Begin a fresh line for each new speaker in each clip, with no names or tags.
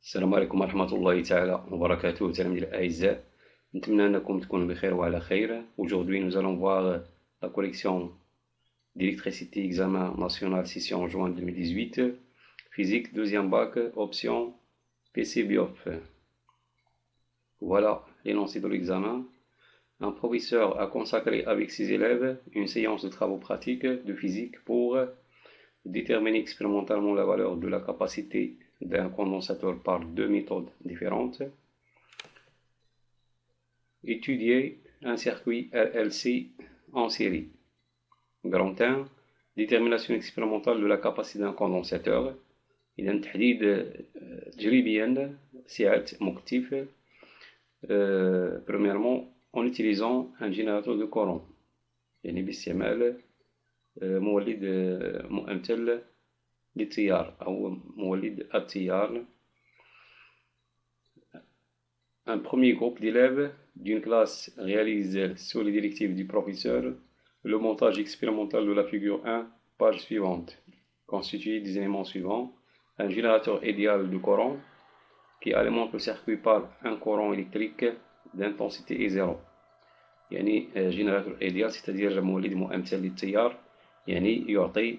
السلام عليكم ورحمة الله تعالى وبركاته تلاميذ الأعزاء. نتمنى أنكم تكونوا بخير وعلى خير. Aujourd'hui nous allons voir la collection d'électricité examen national session juin 2018, physique deuxième bac, option PC BIOF. Voilà l'énoncé de l'examen. Un professeur a consacré avec ses élèves une séance de travaux pratiques de physique pour déterminer expérimentalement la valeur de la capacité d'un condensateur par deux méthodes différentes. Étudier un circuit RLC en série. Grand 1. Détermination expérimentale de la capacité d'un condensateur. إذا تحديد تجريبيا سعة مكتف premièrement en utilisant un générateur de courant يعني باستعمال مولد مؤمثل للتيار أو مولد التيار. Un premier groupe d'élèves d'une classe réalise sous les directives du professeur le montage expérimental de la figure 1, page suivante, constitué des éléments suivants: un générateur idéal de courant qui alimente le circuit par un courant électrique d'intensité E0. يعني générateur idéal c'est-à-dire مولد مؤمثل للتيار يعني يعطي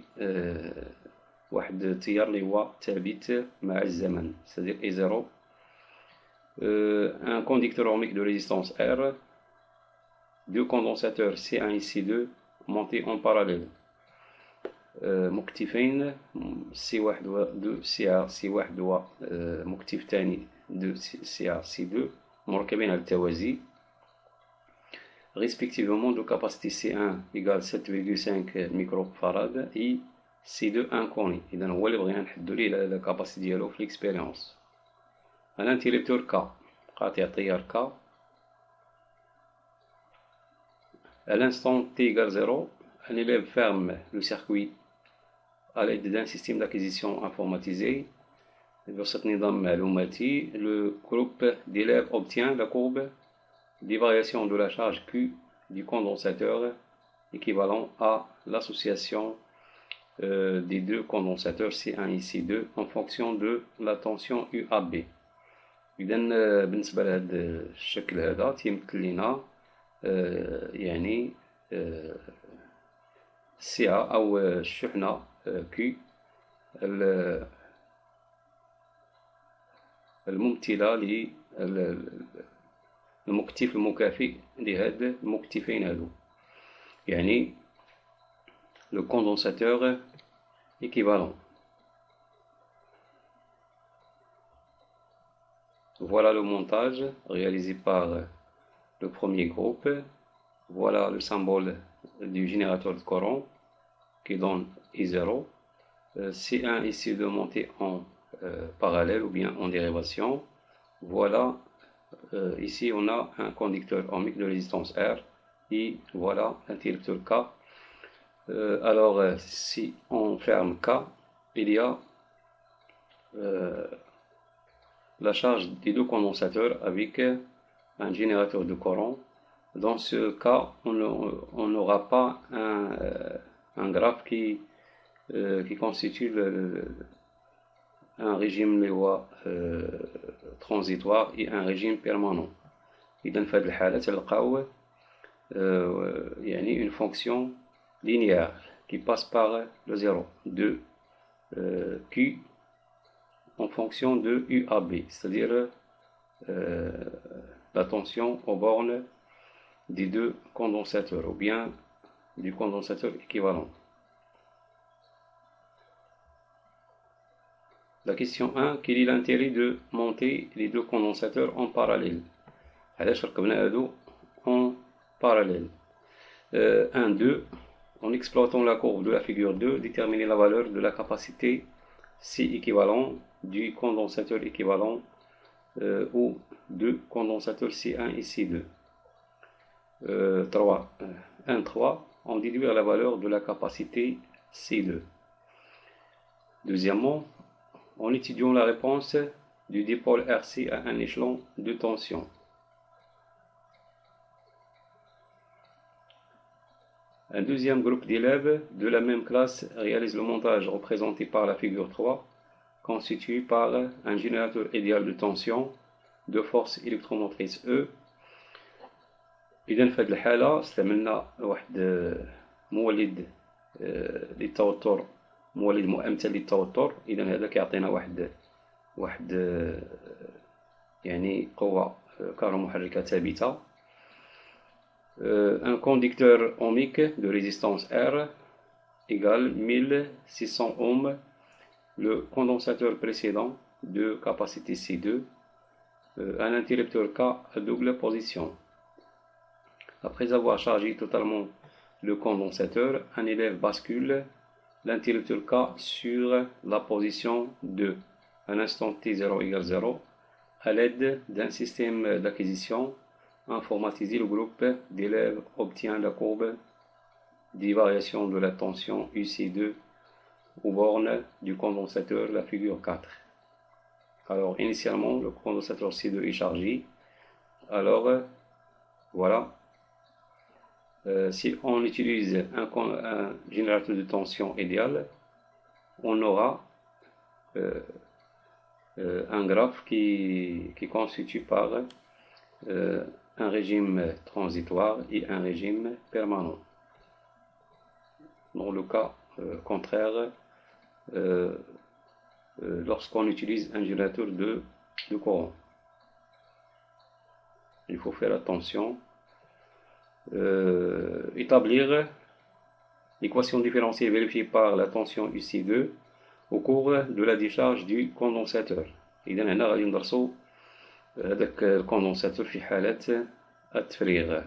واحد التيار اللي هو ثابت مع الزمن c'est-à-dire E0. Un conducteur ohmique de résistance R, deux condensateurs C1 et C2 montés en parallèle, مكتفين C1 و 2 CA C1 و مكتف ثاني 2 CA C2 مركبين على التوازي respectivement de capacité C1 égale 7,5 microfarad et C2 inconnu. إذا هو اللي بغينا نحددو ليه لا كاباسيتي ديالو في l'expérience. Un interrupteur K, قاطع تيار K. À l'instant t égale 0, un élève ferme le circuit à l'aide d'un système d'acquisition informatisé. بوسط نظام معلوماتي, le groupe d'élèves obtient la courbe des variations de la charge Q du condensateur équivalent à l'association des deux condensateurs C1 et C2 en fonction de la tension UAB. إذا بالنسبة لهذا الشكل هذا تيمثل لنا يعني السعة أو الشحنة Q الممثلة للمكتف المكافئ لهاد المكتفين هادو يعني le condensateur équivalent. Voilà le montage réalisé par le premier groupe. Voilà le symbole du générateur de courant qui donne I0. C1 et C2 montés en parallèle ou bien en dérivation. Voilà, ici on a un conducteur ohmique de résistance R et voilà l'interrupteur K. Alors si on ferme K, il y a la charge des deux condensateurs avec un générateur de courant. Dans ce cas, on n'aura pas un graphe qui constitue un régime transitoire et un régime permanent. إذا في هذه الحالة تلقاو يعني une fonction linéaire qui passe par le 0 de Q en fonction de UAB, c'est-à-dire la tension aux bornes des deux condensateurs ou bien du condensateur équivalent. La question 1, quel est l'intérêt de monter les deux condensateurs en parallèle? علاش ركبنا هادو en parallèle? 1, 2, en exploitant la courbe de la figure 2, déterminer la valeur de la capacité C équivalent du condensateur équivalent ou deux condensateurs C1 et C2. 3. 1, 3, en déduire la valeur de la capacité C2. Deuxièmement, en étudiant la réponse du dipôle RC à un échelon de tension. Un deuxième groupe d'élèves de la même classe réalise le montage représenté par la figure 3, constitué par un générateur idéal de tension de force électromotrice E. إذا في هذه الحالة استعملنا واحد مولد للتوتر، مولد مؤمثل للتوتر. إذا هذا كيعطينا واحد يعني قوة كهرومحركة ثابتة. Un conducteur ohmique de résistance R égale 1600 ohms. Le condensateur précédent de capacité C2, un interrupteur K à double position. Après avoir chargé totalement le condensateur, un élève bascule l'interrupteur K sur la position 2 à l'instant T0 égale 0 à l'aide d'un système d'acquisition informatisé. Le groupe d'élèves obtient la courbe des variations de la tension UC2 aux bornes du condensateur, la figure 4. Alors initialement le condensateur C2 est chargé. Alors voilà, si on utilise un générateur de tension idéal, on aura un graphe qui constitue par un régime transitoire et un régime permanent. Dans le cas contraire, lorsqu'on utilise un générateur de courant, il faut faire attention. Établir l'équation différentielle vérifiée par la tension UC2 au cours de la décharge du condensateur. إذا هنا غادي ندرسو هذاك الكوندنساتور في حالة التفريغ.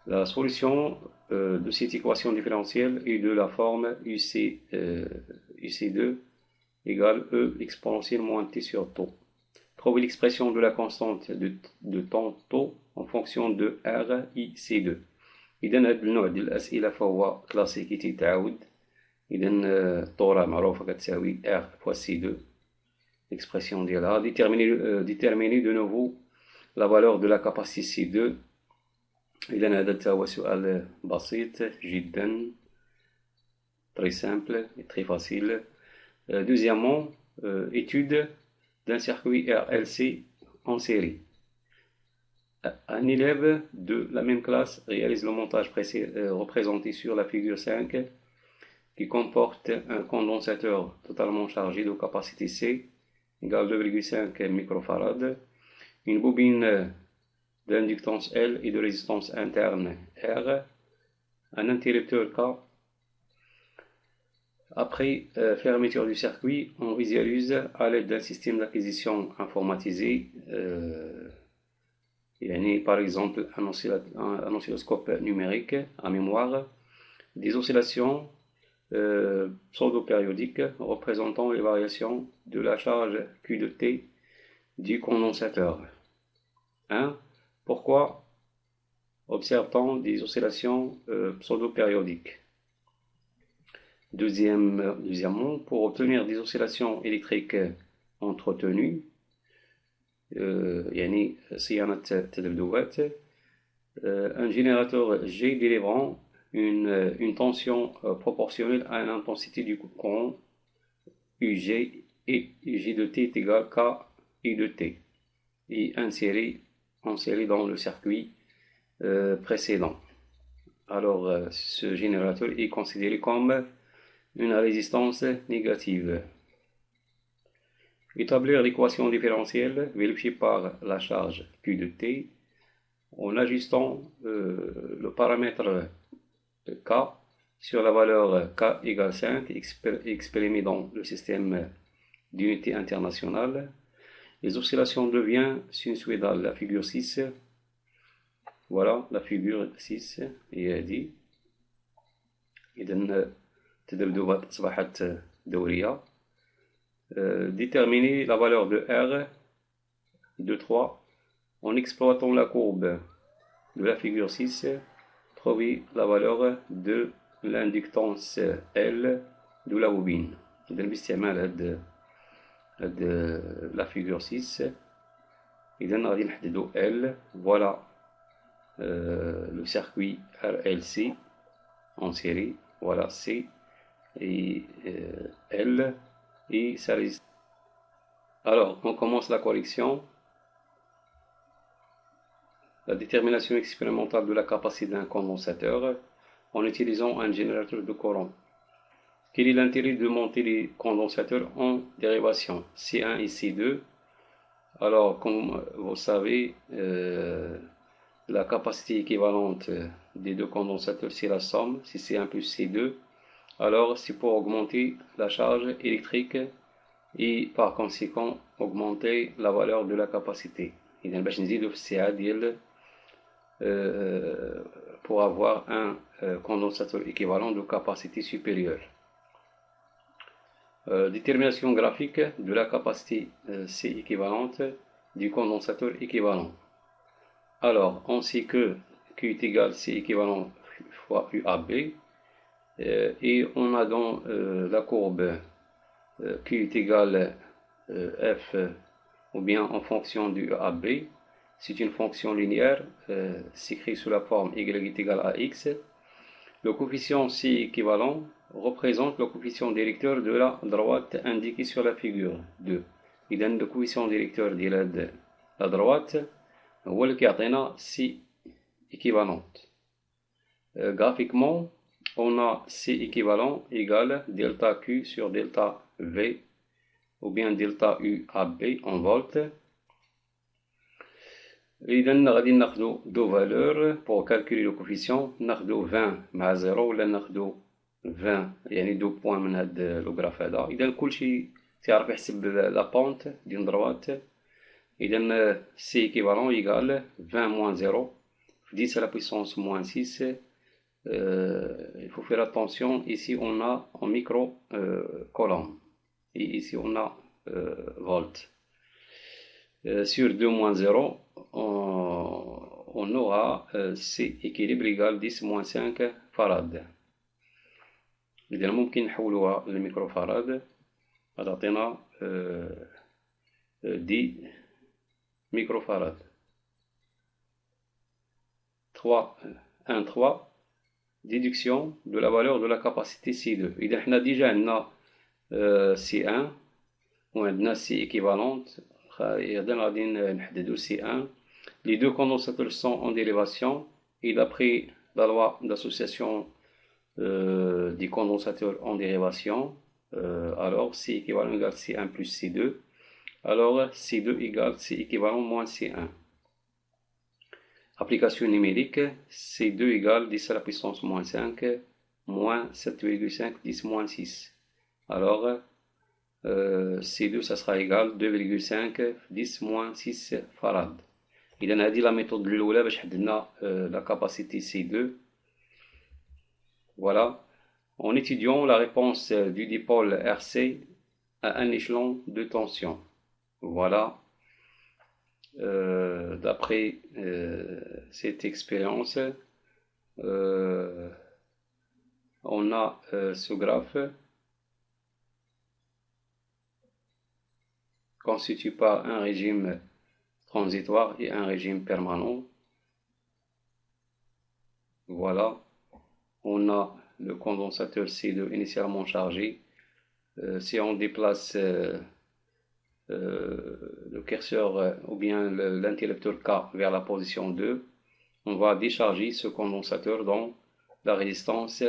La solution de cette équation différentielle est de la forme UC2 égale E exponentielle moins T sur tau. Trouver l'expression de la constante de temps tau en fonction de R I C2. إذا هذا النوع ديال الأسئلة فهو كلاسيكي تيتعاود. إذا الطو راه معروفة كتساوي R fois C2. L'expression ديالها déterminer de nouveau la valeur de la capacité C2. إذا هذا هو سؤال بسيط جدا, très simple et très facile. Deuxièmement, étude d'un circuit RLC en série. Un élève de la même classe réalise le montage représenté sur la figure 5 qui comporte un condensateur totalement chargé de capacité C égale 2,5 microfarad, une bobine d'inductance L et de résistance interne R, un interrupteur K. Après fermeture du circuit, on visualise à l'aide d'un système d'acquisition informatisé, par exemple un oscilloscope numérique à mémoire, des oscillations pseudo-périodiques représentant les variations de la charge Q de T du condensateur. 1. Pourquoi observe-t-on des oscillations pseudo-périodiques? Deuxièmement, pour obtenir des oscillations électriques entretenues, صيانة التذبذبات, un générateur G délivrant une tension proportionnelle à l'intensité du courant UG et UG de T est égal à I de T et inséré dans le circuit précédent. Alors ce générateur est considéré comme une résistance négative. Établir l'équation différentielle vérifiée par la charge Q de T en ajustant le paramètre K sur la valeur K égale 5 exprimée dans le système d'unité internationale. Les oscillations deviennent sinusoïdales. La figure 6, voilà la figure 6 هي هذه. إذن التذبذبات أصبحت دورية. Déterminer la valeur de R de 3 en exploitant la courbe de la figure 6. Trouver la valeur de l'inductance L de la bobine. إذن باستعمال هاد la figure 6 إذن غادي نحددو L. Voilà le circuit RLC en série. Voilà C et L. et sa résistance. Alors, on commence la correction. La détermination expérimentale de la capacité d'un condensateur en utilisant un générateur de courant. Quel est l'intérêt de monter les condensateurs en dérivation C1 et C2? Alors, comme vous savez, la capacité équivalente des deux condensateurs, c'est la somme, si C1 plus C2. Alors, c'est pour augmenter la charge électrique et par conséquent augmenter la valeur de la capacité. إذا باش نزيدو في السعة ديال pour avoir un condensateur équivalent de capacité supérieure. Détermination graphique de la capacité C équivalente du condensateur équivalent. Alors, on sait que Q est égal C équivalent fois UAB et on a dans la courbe Q est égal F ou bien en fonction du UAB. C'est une fonction linéaire, s'écrit sous la forme y est égal à x. Le coefficient C équivalent représente le coefficient directeur de la droite indiqué sur la figure 2. Il donne le coefficient directeur de la droite, هو اللي كيعطينا C équivalente. Graphiquement, on a C équivalent égale delta Q sur delta V ou bien delta U AB en volts. إذا غادي ناخدو دو فالور بور كالكولي لو كوفيسيون، ناخدو 20 مع 0 ولا ناخدو 20 يعني دو بوان من هاد لو غراف هذا. إذا كلشي تيعرف يحسب لا بونت ديال دروات. إذا سي إيكيفالون إيكال 20 موان 0 في 10 à la puissance moins 6. Il faut faire attention, ici on a en micro coulomb et ici on a volt. Sur 2 moins 0, on aura C équilibre égal 10 moins 5 farad. إذا ممكن نحولوها للميكرو فاراد غتعطينا 10 ميكرو فاراد. 3 déduction de la valeur de la capacité C2. إذا احنا ديجا عندنا C1 وعندنا C équivalente. غادي نحددو C1. Les deux condensateurs sont en dérivation et d'après la loi d'association des condensateurs en dérivation, alors C équivalent égale C1 plus C2. Alors C2 égale C équivalent moins C1. Application numérique, C2 égale 10 à la puissance moins 5 moins 7,5 10 moins 6. Alors C2 ça sera égal 2,5 10 moins 6 farad. إذا هذه la méthode الأولى باش حددنا la capacité C2. Voilà, en étudiant la réponse du dipôle RC à un échelon de tension. Voilà, d'après cette expérience, on a ce graphe constitué par un régime transitoire et un régime permanent. Voilà, on a le condensateur C2 initialement chargé. Si on déplace le curseur ou bien l'interrupteur K vers la position 2, on va décharger ce condensateur dans la résistance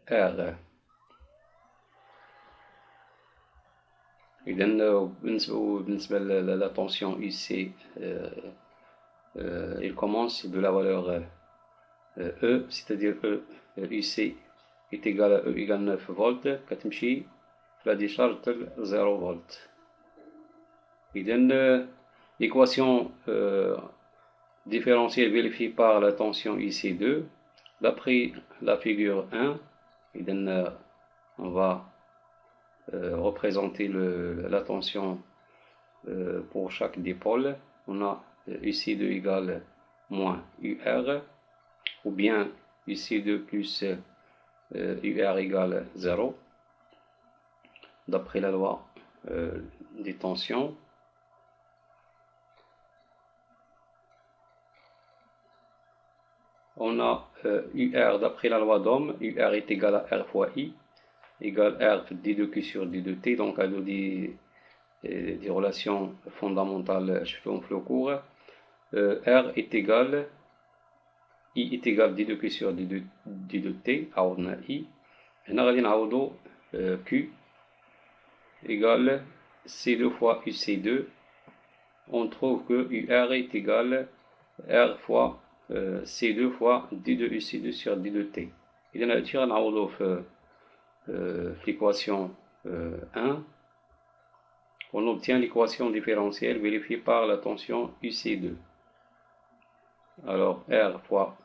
R. إذن بالنسبة la tension UC, il commence de la valeur E, c'est-à-dire UC est égal à E égale 9 volts, كتمشي la décharge de 0 volts. إذن l'équation différentielle vérifiée par la tension IC2 d'après la figure 1. إذن on va représenter la tension pour chaque dipôle. On a UC2 égale moins UR ou bien UC2 plus UR égale 0 d'après la loi des tensions. On a UR d'après la loi d'Ohm, UR est égal à R fois I. égale R d2Q sur d2T. Donc, à des relations fondamentales, je fais un flot court. R est égal, I est égal d2Q sur d2T, عوضنا I. هنا غادي نعوضو Q égale C2 fois UC2. On trouve que UR est égal R fois C2 fois D2UC2 sur D2T. إذا هادشي غنعوضو في l'équation 1. On obtient l'équation différentielle vérifiée par la tension UC2. Alors R fois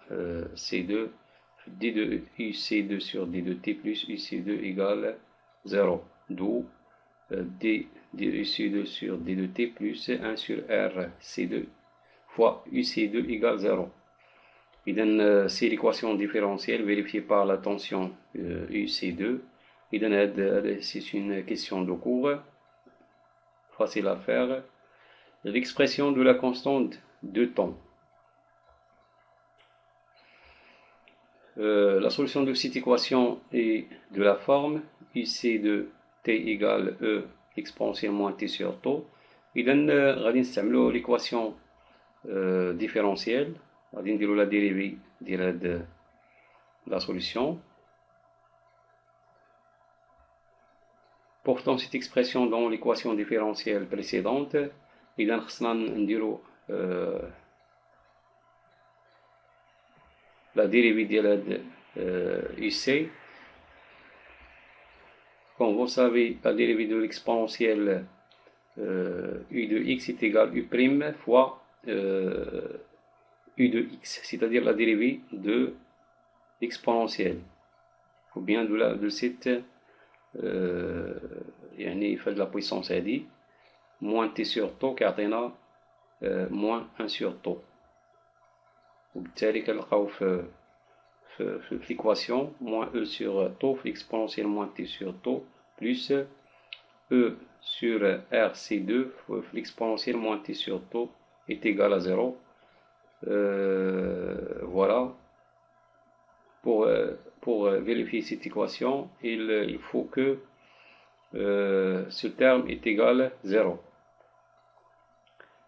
C2 D2UC2 sur D2T plus UC2 égale 0. D'où D2UC2 sur D2T plus 1 sur RC2 fois UC2 égale 0. C'est l'équation différentielle vérifiée par la tension UC2. C'est une question de cours, facile à faire. L'expression de la constante de temps. La solution de cette équation est de la forme UC2 T égale E exponentielle moins T sur taux. غادي نستعملو l'équation différentielle. غادي نديرو la dérivée ديال هاد la solution. Portant cette expression dans l'équation différentielle précédente, إذا خصنا نديرو la dérivée ديال هاد UC. Comme vous savez, la dérivée de l'exponentielle U de x est égale U' fois U de x, c'est-à-dire la dérivée de l'exponentielle, ou bien de cette يعني fait de la puissance هذه moins t sur tau كيعطينا moins 1 sur tau. وبالتالي كنلقاو في l'équation moins e sur tau في l'exponentielle moins t sur tau plus e sur rc2 في l'exponentielle moins t sur tau est égal à 0. Voilà. Pour vérifier cette équation, il faut que ce terme est égal à 0.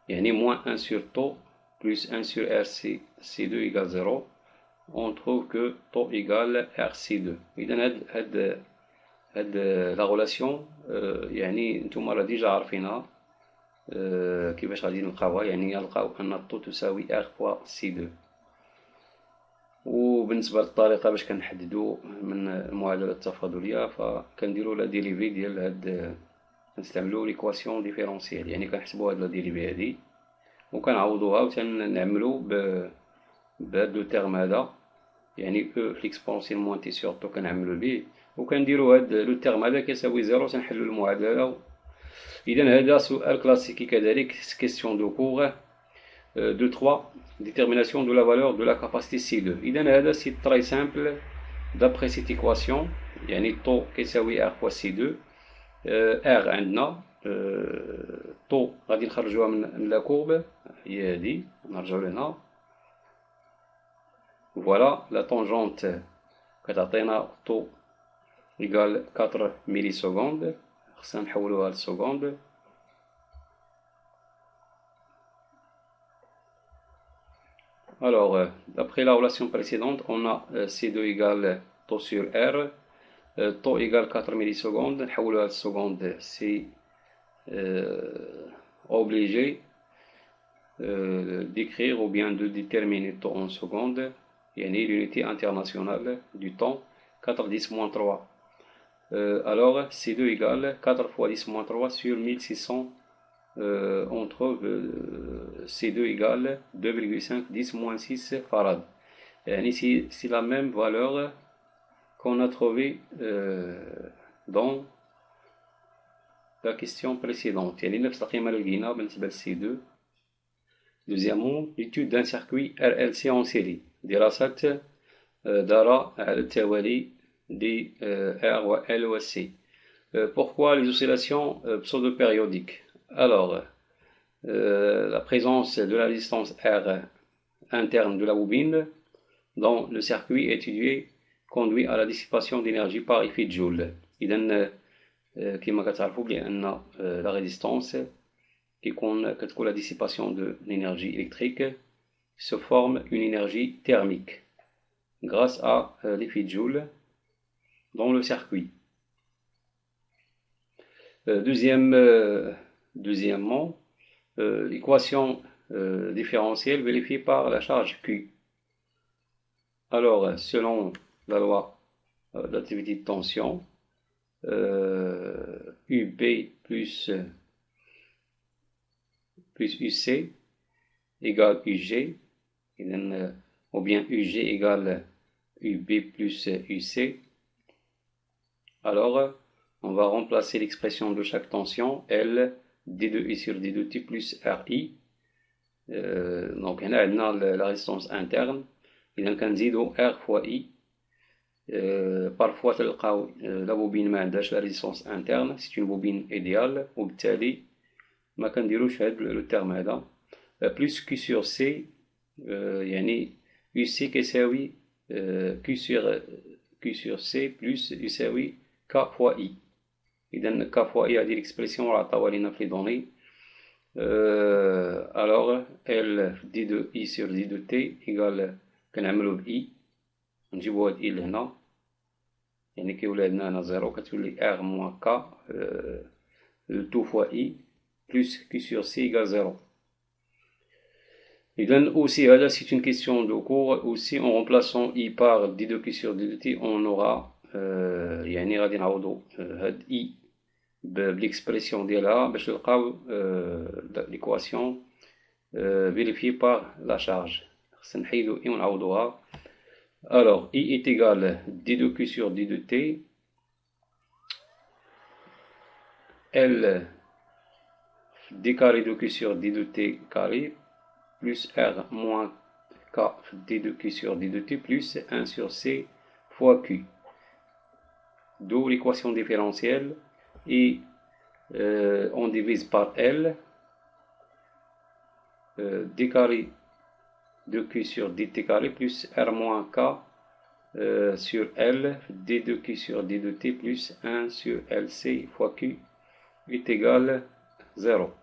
يعني moins 1 sur tau plus 1 sur rc2 égale 0. On trouve que tau égale rc2. إذا هاد la relation يعني نتوما راه ديجا عارفينها كيفاش غادي نلقاوها. يعني نلقاو أن tau تساوي r fois c2. وبالنسبة للطريقة باش كنحددو من المعادلة التفاضلية فكنديرو لا ديريفي ديال هاد كنستعملو ليكواسيون ديفيرونسيال. يعني كنحسبو هاد لا ديريفي هادي وكنعوضوها وتنعملو بهاد لو تيرم هذا يعني او في ليكسبونسيال موان تي سور تو كنعملو بيه وكنديرو هاد لو تيرم هذا كيساوي زيرو تنحلو المعادلة. إذا هذا سؤال كلاسيكي كذلك كيسيون دو كور de 3 détermination de la valeur de la capacité C2. إذا c'est très simple d'après cette équation. يعني tau كيساوي R fois C2. R عندنا tau غادي نخرجوها من la courbe هي هذه نرجعو لهنا. Voilà la tangente كتعطينا tau égale 4 millisecondes. خصنا نحولوها لسكوند. Alors, d'après la relation précédente, on a C2 égale tau sur R, tau égale 4 millisecondes. نحولوها للسكوند, c'est obligé d'écrire ou bien de déterminer tau en secondes. يعني l'unité internationale du temps 4 10 moins 3. Alors C2 égale 4 fois 10 moins 3 sur 1600. On trouve C2 égale 2,5 10 moins 6 farad. Et ici, c'est la même valeur qu'on a trouvée dans la question précédente. يعني نفس القيمة اللي لقينا بالنسبة ل C2. Deuxièmement, l'étude d'un circuit RLC en série. دراسة دارة على التوالي دي R و L و C. Pourquoi les oscillations pseudo-périodiques? Alors, la présence de la résistance R interne de la bobine dans le circuit étudié conduit à la dissipation d'énergie par effet de Joule. إذا كما كتعرفوا بأن la résistance كتكون la dissipation de l'énergie électrique se forme une énergie thermique grâce à l'effet de Joule dans le circuit. Deuxièmement, l'équation différentielle vérifiée par la charge Q. Alors, selon la loi d'activité de tension, UB plus UC égale UG, ou bien UG égale UB plus UC. Alors, on va remplacer l'expression de chaque tension, L, D2I sur D2T plus RI. Donc, on a la résistance interne. إذا كنزيدو R fois I. Parfois تلقاو la bobine ما عندهاش la résistance interne, c'est une bobine idéale, وبالتالي ما كنديروش هاد لو تيرم هذا. plus Q sur C يعني UC كيساوي Q sur C plus يساوي K fois I. إذا K fois I هذه l'expression راه عطاوها لينا في لي دوني. alors L D2I sur D2T égale كنعملو ب I, نجيبو هاد I لهنا, يعني كيولي عندنا هنا زيرو, كتولي R moins K tout fois I plus Q sur C égale 0. Et donc aussi, là c'est une question de cours, aussi en remplaçant I par D2Q sur D2T, on aura يعني غادي نعوضو هاد I بالexpression ديالها باش نلقاو l'équation vérifiée par la charge. خصنا نحيدو I ونعوضوها. Alors, I est égal D2Q sur D2T, L D carré de Q sur D2T carré, plus R moins K D2Q sur D2T, plus 1 sur C fois Q. D'où l'équation différentielle, et on divise par L, D carré de Q sur dt carré plus R moins K sur L D2Q sur D2T plus 1 sur LC fois Q est égal 0.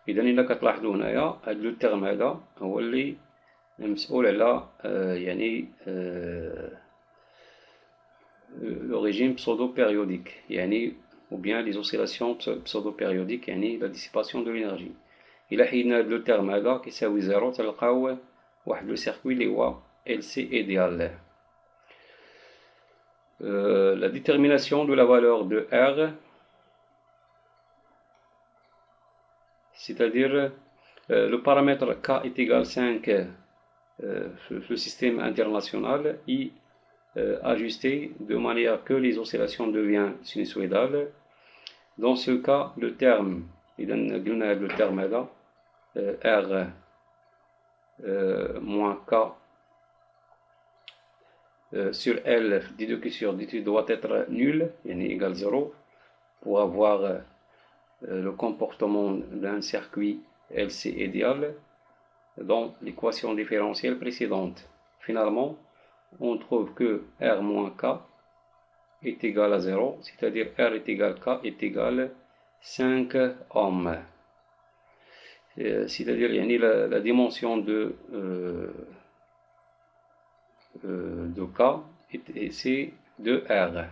إذا إلا كتلاحظوا هنايا هاد لو تيرم هذا هو اللي مسؤول على يعني le régime pseudo-périodique, يعني ou bien les oscillations pseudo-périodiques, يعني la dissipation de l'énergie. إلا حيدنا هاد لو تيرم هذا كيساوي زيرو تلقاو واحد لو سيركوي اللي هو LC idéal. La détermination de la valeur de R, c'est-à-dire le paramètre K est égal 5 le système international est ajusté de manière que les oscillations deviennent sinusoïdales. Dans ce cas, le terme, le terme là, R moins K sur L d2Q sur dt doit être nul, égal 0, pour avoir le comportement d'un circuit LC idéal dans l'équation différentielle précédente. Finalement, on trouve que R moins K est égal à 0, c'est-à-dire R est égal à K est égal à 5 ohms. C'est-à-dire la dimension de K c'est de R.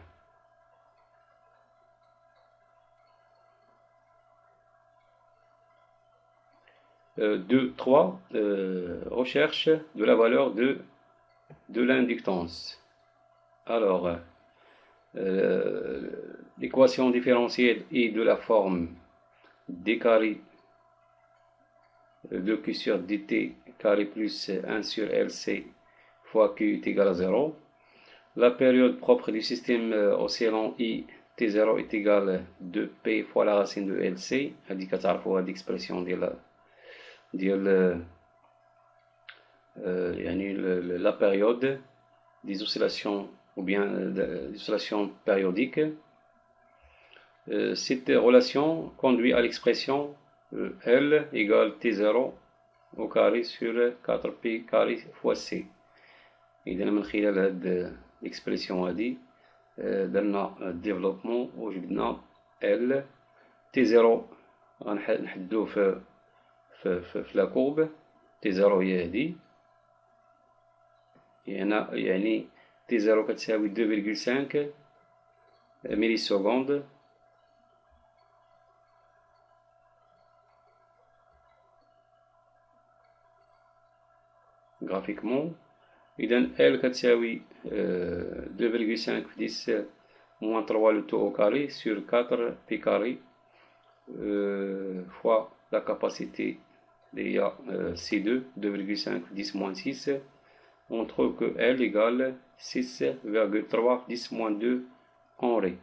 Deux, 3. Recherche de la valeur de l'inductance. Alors, l'équation différentielle est de la forme d carré de Q sur dt carré plus 1 sur LC fois Q est égal à 0. La période propre du système oscillant I T0 est égale à 2P fois la racine de LC. هذه كتعرفوا هذه l'expression ديال la période des oscillations ou bien des oscillations périodiques. Cette relation conduit à l'expression L égale T0 au carré sur 4P carré fois C. إذا من خلال هاد الإكسبرسيون هادي درنا ديفلوبمون وجبنا ال تي زيرو غنحدوه في لا كورب. تي زيرو هي هادي، يعني تي زيرو كتساوي 2,5 ميلي سكوند graphiquement. إذا L كتساوي 2,5 في 10 moins 3 le tout au carré sur 4 pi carré fois la capacité il y a C2 2,5 في 10 moins 6. On trouve que L égale 6,3 10 moins 2 en ré.